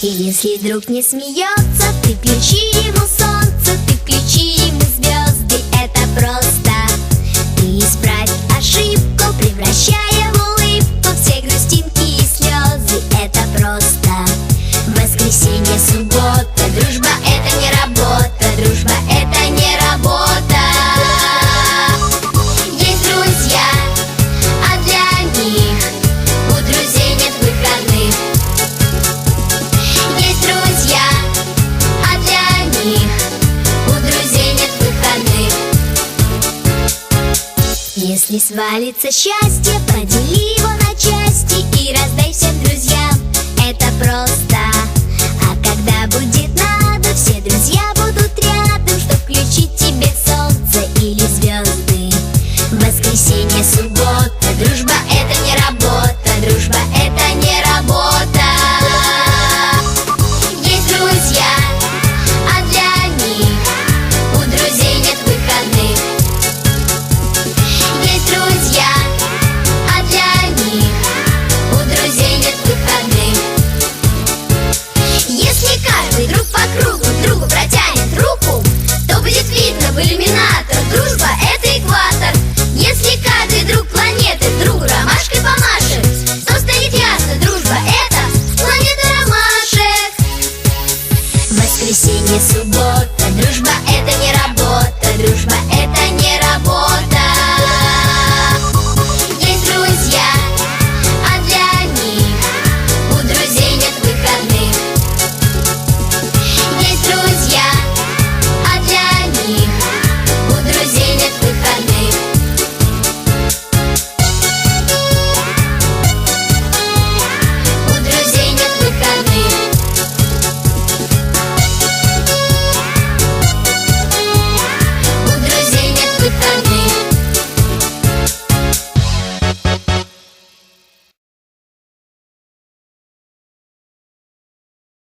И если друг не смеется, ты включи ему солнце, ты включи ему звезды. Это просто. Ты исправь ошибку, превращая в улыбку все грустинки и слезы. Это просто. Воскресенье, суббота, дружба — это не работа, дружба — это не работа. Есть друзья, а для них у друзей нет выходных. Есть друзья, а для них у друзей нет выходных. Если свалится счастье, подели его на части и раздай всем друзьям.